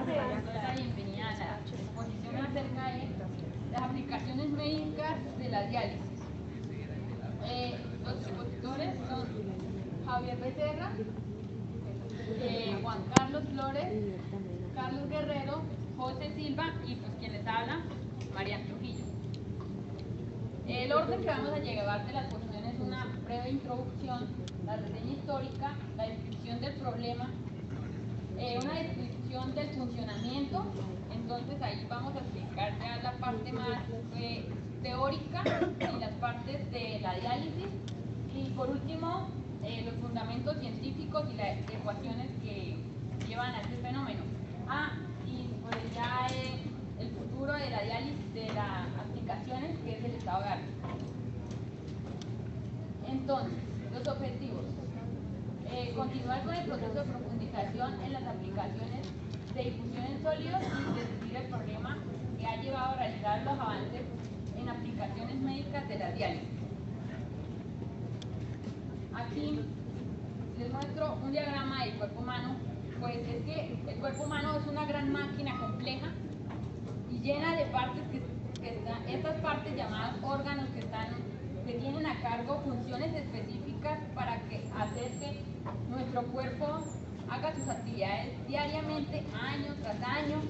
la bienvenida a la exposición acerca de las aplicaciones médicas de la diálisis. Los expositores son Javier Becerra, Juan Carlos Flores, Carlos Guerrero, José Silva y pues quien les habla, María Trujillo. El orden que vamos a llevar de la exposición es una breve introducción, la reseña histórica, la descripción del problema, una descripción del funcionamiento. Entonces ahí vamos a explicar ya la parte más teórica y las partes de la diálisis, y por último los fundamentos científicos y las ecuaciones que llevan a este fenómeno. Y pues ya el futuro de la diálisis, de las aplicaciones, que es el estado de arte. Entonces, los objetivos: continuar con el proceso de profundización en las aplicaciones de difusión en sólidos y describir el problema que ha llevado a realizar los avances en aplicaciones médicas de la diálisis. Aquí les muestro un diagrama del cuerpo humano. Pues es que el cuerpo humano es una gran máquina compleja y llena de partes estas partes llamadas órganos que tienen a cargo funciones específicas para hacer que nuestro cuerpo haga sus actividades diariamente, año tras año,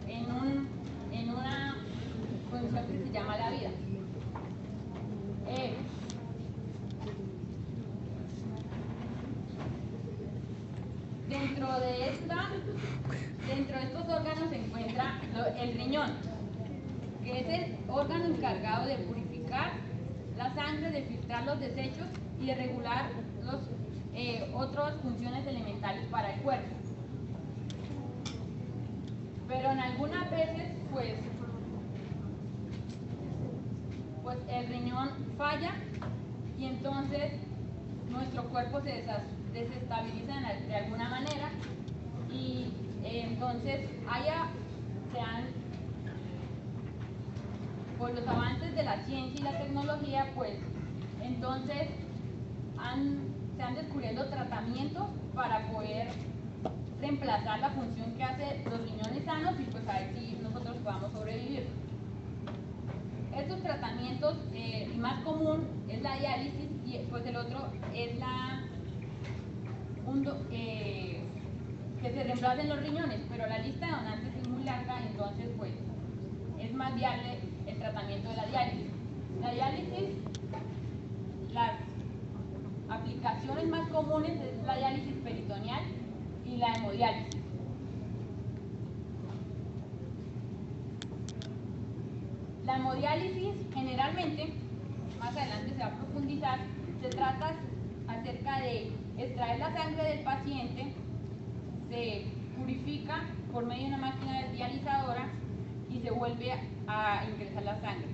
en una función que se llama la vida. Dentro de estos órganos se encuentra el riñón, que es el órgano encargado de purificar la sangre, de filtrar los desechos y de regular otras funciones elementales para el cuerpo. Pero en algunas veces, pues el riñón falla y entonces nuestro cuerpo se desestabiliza de alguna manera, y entonces por los avances de la ciencia y la tecnología, pues entonces se han descubierto tratamientos para poder reemplazar la función que hacen los riñones sanos, y pues a ver si nosotros podamos sobrevivir. Estos tratamientos, el más común es la diálisis, y pues el otro es que se reemplacen los riñones, pero la lista de donantes es muy larga, entonces pues es más viable el tratamiento de la diálisis. La diálisis, las aplicaciones más comunes es la diálisis peritoneal y la hemodiálisis. La hemodiálisis, generalmente, más adelante se va a profundizar, se trata acerca de extraer la sangre del paciente, se purifica por medio de una máquina dializadora y se vuelve a ingresar la sangre.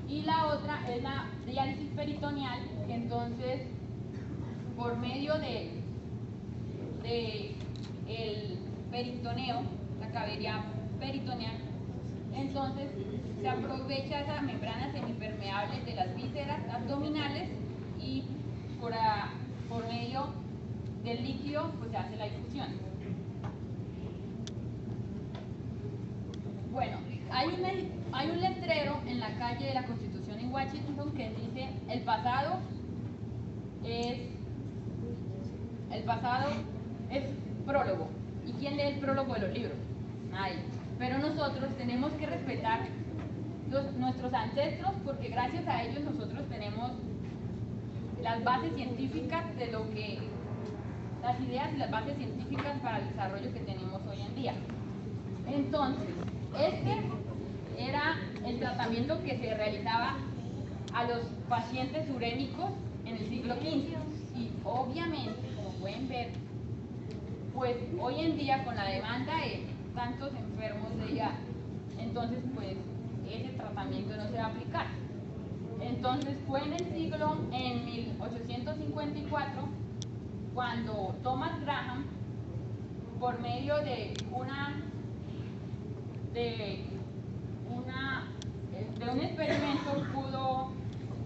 Y la otra es la diálisis peritoneal, que entonces por medio de el peritoneo, la cavidad peritoneal, entonces se aprovecha esa membrana semipermeable de las vísceras abdominales, y por medio del líquido pues se hace la difusión. Bueno, hay un letrero en la calle de la Constitución en Washington que dice: el pasado es prólogo. ¿Y quién lee el prólogo de los libros? Nadie. Pero nosotros tenemos que respetar nuestros ancestros, porque gracias a ellos nosotros tenemos las bases científicas las ideas y las bases científicas para el desarrollo que tenemos hoy en día. Entonces, este era el tratamiento que se realizaba a los pacientes urémicos en el siglo XV, y obviamente, como pueden ver, pues hoy en día con la demanda de tantos enfermos de ella, entonces pues ese tratamiento no se va a aplicar. Entonces fue en 1854, cuando Thomas Graham, por medio de un experimento, pudo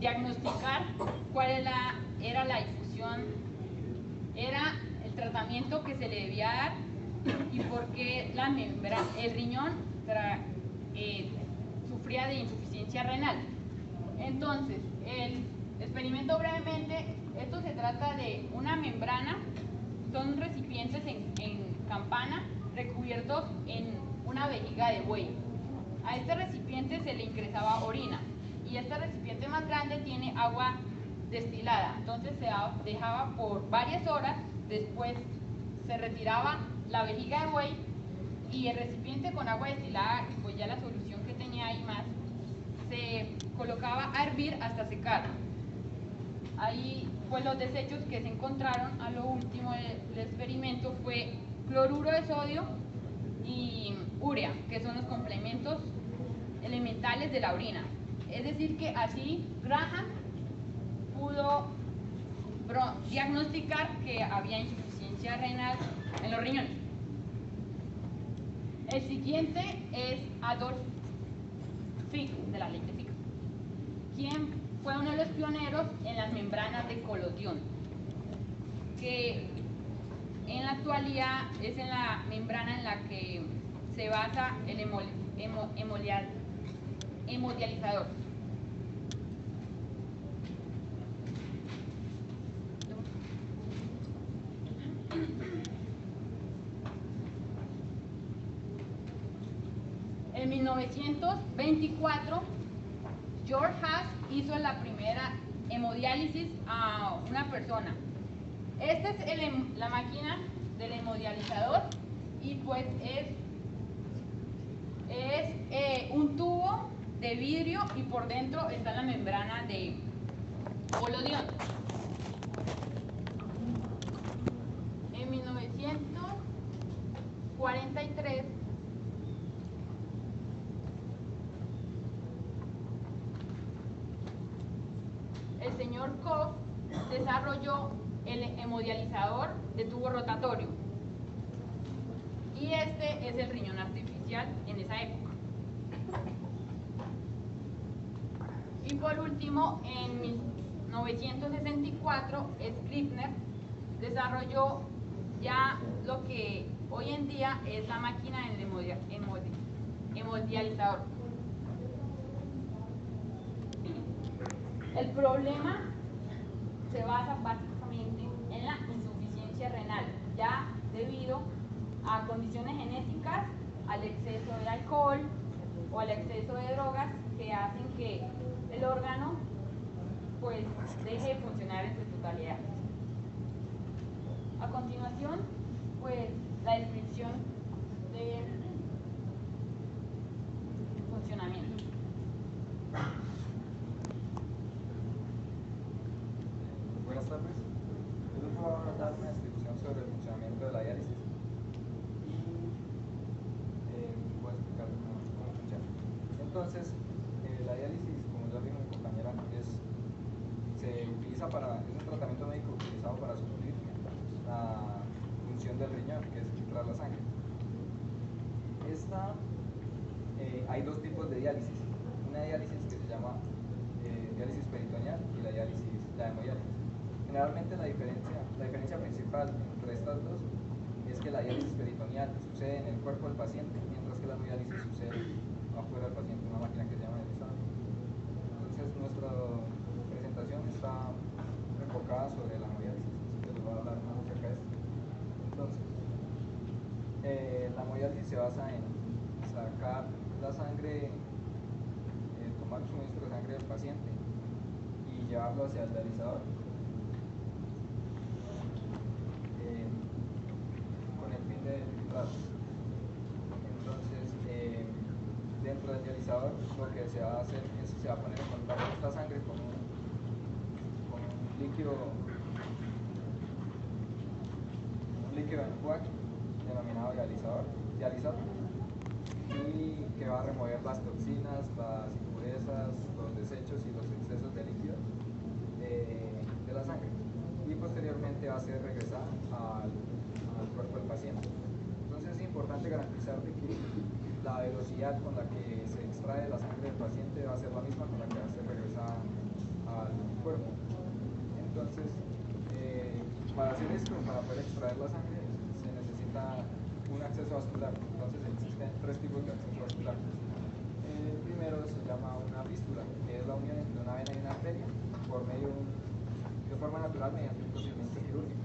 diagnosticar cuál era la difusión, era el tratamiento tratamiento que se le debía dar y por qué el riñón sufría de insuficiencia renal. Entonces, el experimento brevemente, esto se trata de una membrana, son recipientes en campana recubiertos en una vejiga de buey. A este recipiente se le ingresaba orina y este recipiente más grande tiene agua destilada, entonces se dejaba por varias horas, después se retiraba la vejiga de buey y el recipiente con agua destilada y pues ya la solución que tenía ahí más se colocaba a hervir hasta secar. Ahí pues los desechos que se encontraron a lo último del experimento fue cloruro de sodio y urea, que son los complementos elementales de la orina. Es decir que así Graham pudo diagnosticar que había insuficiencia renal en los riñones. El siguiente es Adolf Fick, de la ley de Fick, quien fue uno de los pioneros en las membranas de Collodion, que en la actualidad es en la membrana en la que se basa el hemodializador. En 1924, George Haas hizo la primera hemodiálisis a una persona. Esta es la máquina del hemodializador y pues es un tubo de vidrio y por dentro está la membrana de Collodion. En 1943 el señor Koch desarrolló el hemodializador de tubo rotatorio y este es el riñón artificial en esa época. Y por último, en 1964 Scribner desarrolló ya lo que hoy en día es la máquina del hemodializador. El problema se basa básicamente en la insuficiencia renal, ya debido a condiciones genéticas, al exceso de alcohol o al exceso de drogas que hacen que el órgano pues deje de funcionar en su totalidad. A continuación, pues la descripción del funcionamiento. Buenas tardes. Yo les voy a dar una descripción sobre el funcionamiento de la diálisis y voy a explicar cómo funciona. Entonces, la diálisis, como ya dijo mi compañera, es un tratamiento médico utilizado para suplir la función del riñón, que es filtrar la sangre. Hay dos tipos de diálisis. Una diálisis que se llama diálisis peritoneal y la hemodiálisis. Generalmente la diferencia principal entre estas dos es que la diálisis peritoneal sucede en el cuerpo del paciente, mientras que la hemodiálisis sucede afuera del paciente, una máquina que se llama hemodializador. Entonces nuestra presentación está enfocada sobre la hemodiálisis, así que les voy a hablar más acerca de esto. Entonces, la hemodiálisis se basa en sacar la sangre, tomar un suministro de sangre del paciente y llevarlo hacia el dializador con el fin de filtrar. Entonces, dentro del dializador lo que se va a hacer es se va a poner en contacto esta sangre con un líquido en coax denominado dializador, y que va a remover las toxinas, las impurezas, los desechos y los excesos de líquidos de la sangre, y posteriormente va a ser regresada al cuerpo del paciente. Entonces es importante garantizar de que la velocidad con la que se extrae la sangre del paciente va a ser la misma con la que va a ser regresada al cuerpo. Entonces para hacer esto, para poder extraer la sangre, se necesita un acceso vascular. Entonces existen tres tipos de acceso vascular. El primero se llama una fístula, que es la unión entre una vena y una arteria de forma natural mediante un procedimiento quirúrgico.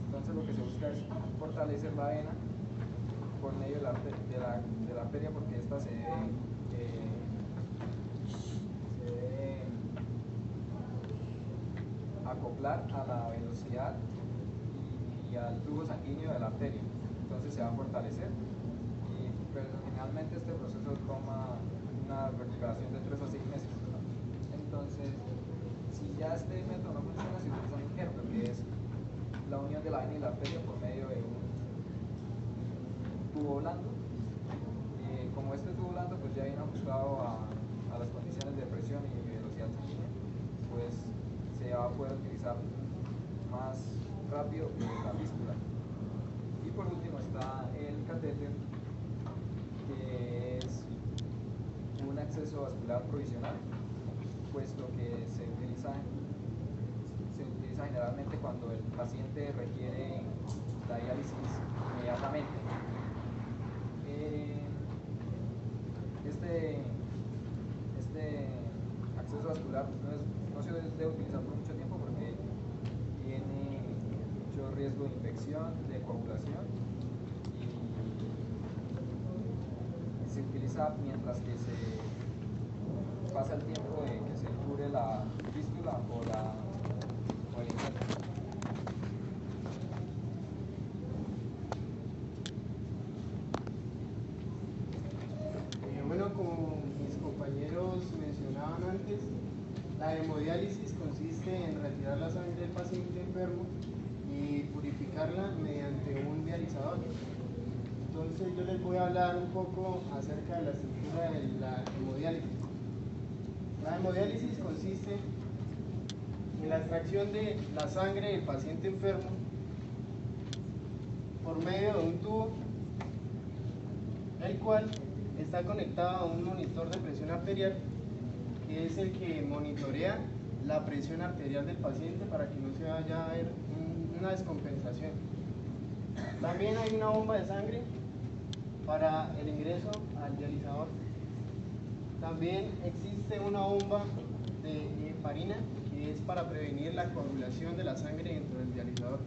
Entonces lo que se busca es fortalecer la vena por medio de la arteria, porque esta se debe acoplar a la velocidad y al flujo sanguíneo de la arteria. Entonces se va a fortalecer y pues, generalmente este proceso toma una recuperación de 3 a 6 meses. Entonces, si ya este método no funciona, se utiliza un injerto, que es la unión de la vena y la arteria por medio de un tubo blando. Como este tubo blando pues ya viene ajustado a las condiciones de presión y velocidad sanguínea, pues se va a poder utilizar más rápido que la fístula. Y por último está el catéter, que es un acceso vascular provisional, puesto que se utiliza generalmente cuando el paciente requiere la diálisis inmediatamente. Este acceso vascular no se debe utilizar por mucho tiempo porque tiene mucho riesgo de infección, de coagulación, y se utiliza mientras que se pasa el tiempo de que se cure la fístula o el injerto. Bueno, como mis compañeros mencionaban antes, la hemodiálisis consiste en retirar la sangre del paciente enfermo y purificarla mediante un dializador. Entonces yo les voy a hablar un poco acerca de la estructura de la hemodiálisis. La hemodiálisis consiste en la extracción de la sangre del paciente enfermo por medio de un tubo, el cual está conectado a un monitor de presión arterial, que es el que monitorea la presión arterial del paciente para que no se vaya a ver una descompensación. También hay una bomba de sangre para el ingreso al dializador. También existe una bomba de heparina, que es para prevenir la coagulación de la sangre dentro del dializador.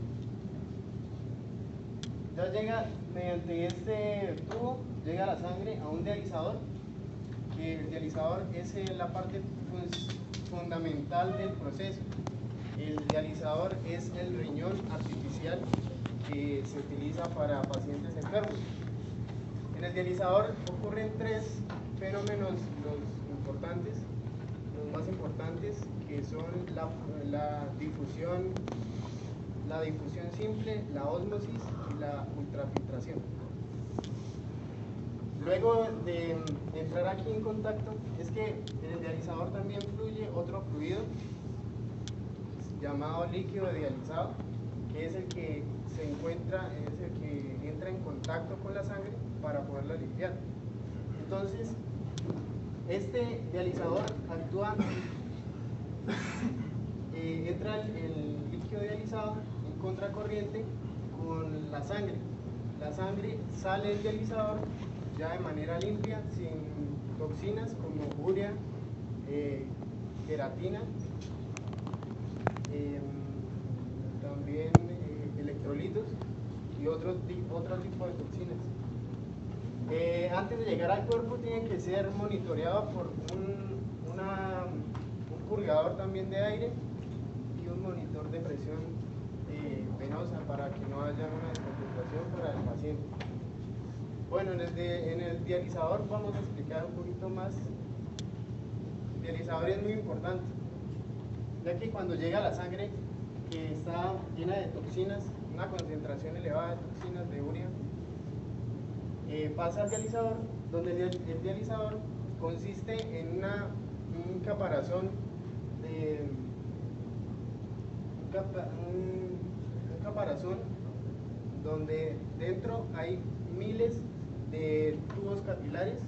Ya llega, mediante este tubo, llega la sangre a un dializador, que el dializador es la parte fundamental del proceso. El dializador es el riñón artificial que se utiliza para pacientes enfermos. En el dializador ocurren tres fenómenos los más importantes, que son la difusión simple, la ósmosis y la ultrafiltración. Luego de entrar aquí en contacto, es que en el dializador también fluye otro fluido llamado líquido dializado, que es el que entra en contacto con la sangre para poderla limpiar. Entonces, este dializador actúa, entra el líquido dializado en contracorriente con la sangre. La sangre sale del dializador ya de manera limpia, sin toxinas como urea, queratina, también electrolitos y otro tipo de toxinas. Antes de llegar al cuerpo tiene que ser monitoreado por un purgador también de aire y un monitor de presión venosa para que no haya una descompensación para el paciente. Bueno, en el dializador vamos a explicar un poquito más. El dializador es muy importante, ya que cuando llega la sangre que está llena de toxinas, una concentración elevada de toxinas de urea, pasa al dializador, donde el dializador consiste en un caparazón donde dentro hay miles de tubos capilares,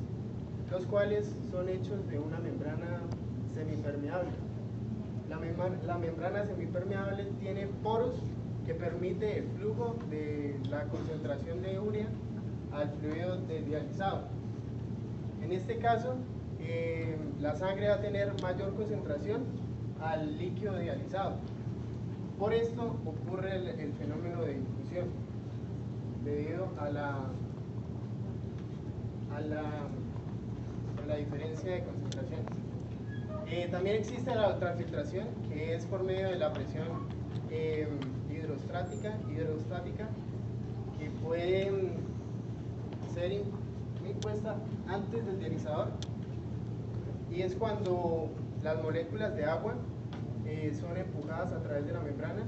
los cuales son hechos de una membrana semipermeable. La membrana semipermeable tiene poros que permite el flujo de la concentración de urea al fluido dializado. En este caso, la sangre va a tener mayor concentración al líquido dializado. Por esto ocurre el fenómeno de difusión, debido a la diferencia de concentraciones. También existe la ultrafiltración, que es por medio de la presión hidrostática, que puede ser impuesta antes del dializador, y es cuando las moléculas de agua son empujadas a través de la membrana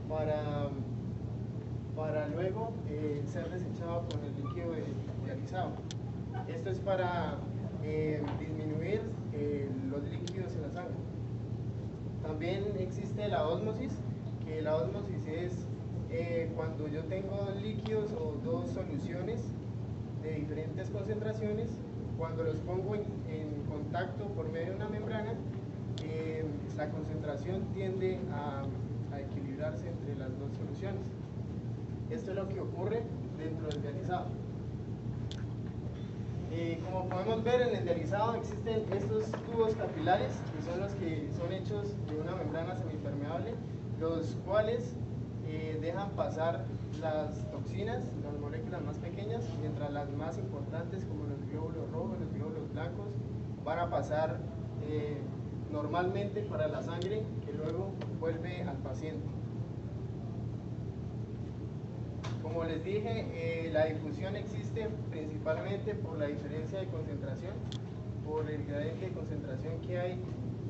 para luego ser desechado con el líquido dializado. Esto es para disminuir los líquidos en la sangre. También existe la ósmosis, que la ósmosis es cuando yo tengo líquidos o dos soluciones de diferentes concentraciones, cuando los pongo en contacto por medio de una membrana, la concentración tiende a equilibrarse entre las dos soluciones. Esto es lo que ocurre dentro del dializado. Como podemos ver, en el dializado existen estos tubos capilares, que son los que son hechos de una membrana semipermeable, los cuales dejan pasar las toxinas, las moléculas más pequeñas, mientras las más importantes, como los glóbulos rojos, los glóbulos blancos, van a pasar normalmente para la sangre, que luego vuelve al paciente. Como les dije, la difusión existe principalmente por la diferencia de concentración, por el gradiente de concentración que hay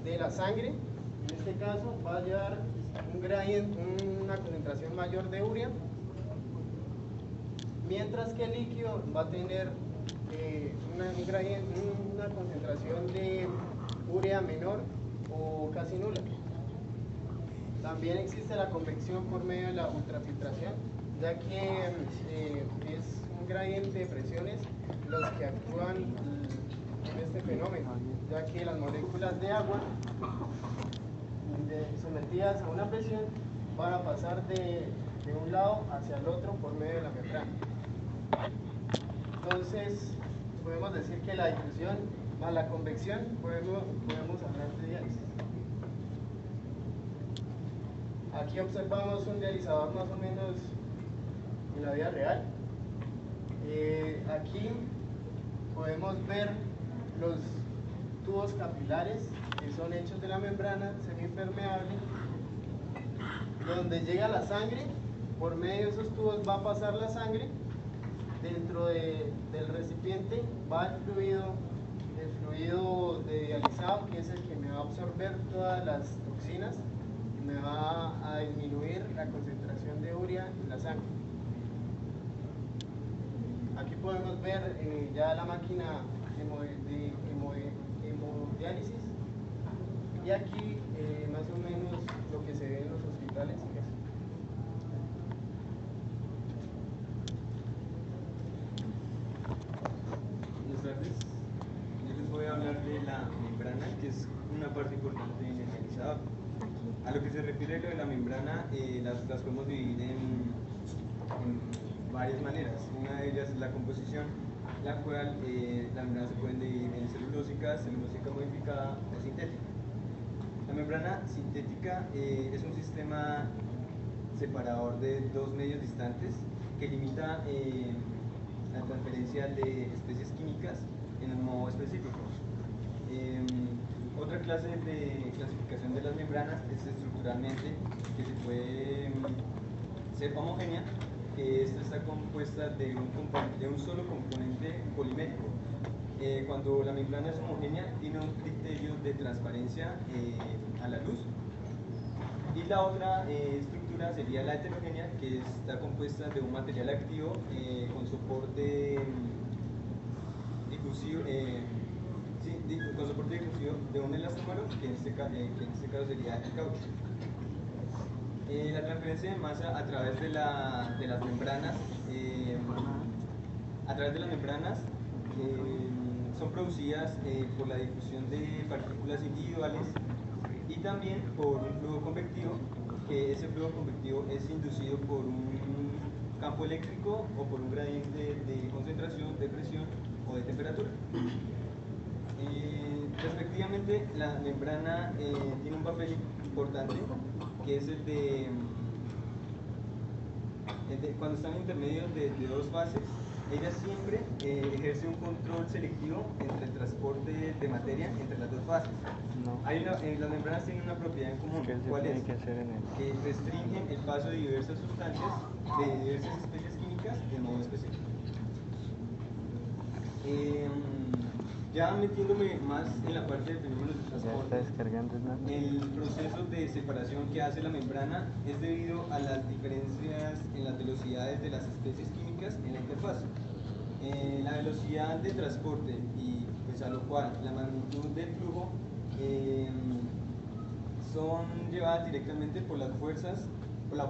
de la sangre. En este caso va a llevar una concentración mayor de urea, mientras que el líquido va a tener una concentración de urea menor o casi nula. También existe la convección por medio de la ultrafiltración, ya que es un gradiente de presiones los que actúan en este fenómeno, ya que las moléculas de agua sometidas a una presión van a pasar de un lado hacia el otro por medio de la membrana. Entonces, podemos decir que la difusión más la convección podemos hablar de diálisis. Aquí observamos un dializador más o menos en la vida real. Aquí podemos ver los tubos capilares que son hechos de la membrana semipermeable, donde llega la sangre. Por medio de esos tubos va a pasar la sangre. Dentro del recipiente va el fluido de dializado, que es el que me va a absorber todas las toxinas y me va a disminuir la concentración de urea en la sangre. Aquí podemos ver ya la máquina de hemodiálisis, y aquí más o menos lo que se ve en los hospitales. Buenas tardes. Yo les voy a hablar de la membrana, que es una parte importante en el dializador. A lo que se refiere lo de la membrana, las podemos dividir en varias maneras. Una de ellas es la composición, la cual las membranas se pueden dividir en celulósica modificada o sintética. La membrana sintética es un sistema separador de dos medios distantes que limita la transferencia de especies químicas en un modo específico. Otra clase de clasificación de las membranas es estructuralmente, que se puede ser homogénea, que esta está compuesta de un solo componente polimérico. Cuando la membrana es homogénea, tiene un criterio de transparencia a la luz. Y la otra estructura sería la heterogénea, que está compuesta de un material activo con soporte difusivo, con soporte difusivo de un elastómero, que en este caso sería el caucho. La transferencia de masa a través de las membranas, son producidas por la difusión de partículas individuales y también por un flujo convectivo que ese flujo convectivo es inducido por un campo eléctrico o por un gradiente de concentración, de presión o de temperatura. Respectivamente, la membrana tiene un papel importante, que es el de cuando están intermedios de dos fases. Ella siempre ejerce un control selectivo entre el transporte de materia entre las dos fases. Las membranas tienen una propiedad en común, ¿cuál es? Que restringen el paso de diversas sustancias, de diversas especies químicas de modo específico. Ya metiéndome más en la parte de fenómenos de transporte, el proceso de separación que hace la membrana es debido a las diferencias en las velocidades de las especies químicas en la interfaz. La velocidad de transporte y pues a lo cual la magnitud del flujo son llevadas directamente por las fuerzas, por la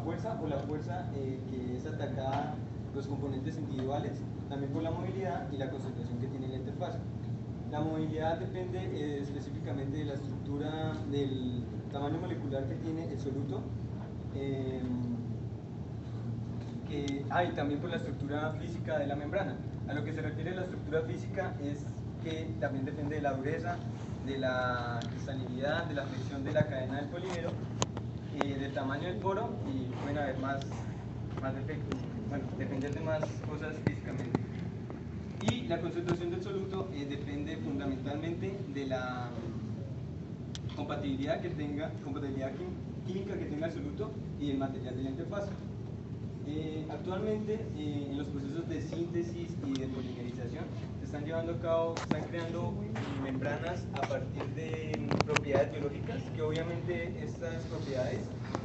fuerza que es atacada los componentes individuales, también por la movilidad y la concentración que tiene la interfaz. La movilidad depende específicamente de la estructura, del tamaño molecular que tiene el soluto, y también por la estructura física de la membrana. A lo que se refiere a la estructura física es que también depende de la dureza, de la cristalinidad, de la flexión de la cadena del polímero, del tamaño del poro, y pueden haber más defectos, bueno, depender de más cosas físicamente. Y la concentración del soluto depende fundamentalmente de la compatibilidad química que tenga el soluto y el material de la interfaz. Actualmente, en los procesos de síntesis y de polimerización, se están llevando a cabo, se están creando membranas a partir de propiedades biológicas, que obviamente estas propiedades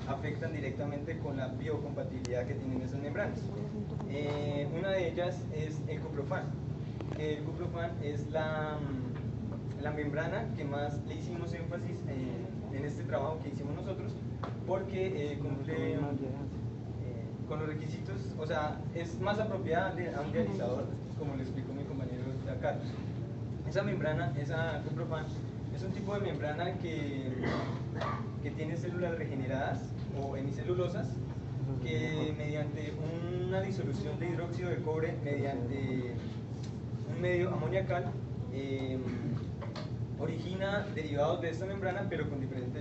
afectan directamente con la biocompatibilidad que tienen esas membranas. Una de ellas es el cuprofán. El cuprofán es la membrana que más le hicimos énfasis en este trabajo que hicimos nosotros, porque cumple con los requisitos, o sea, es más apropiada a un dializador, como le explicó mi compañero Carlos. Esa membrana, esa cuprofán, es un tipo de membrana que tiene células regeneradas o hemicelulosas, que mediante una disolución de hidróxido de cobre mediante un medio amoniacal origina derivados de esta membrana, pero con diferente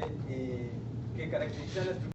que caracteriza la estructura.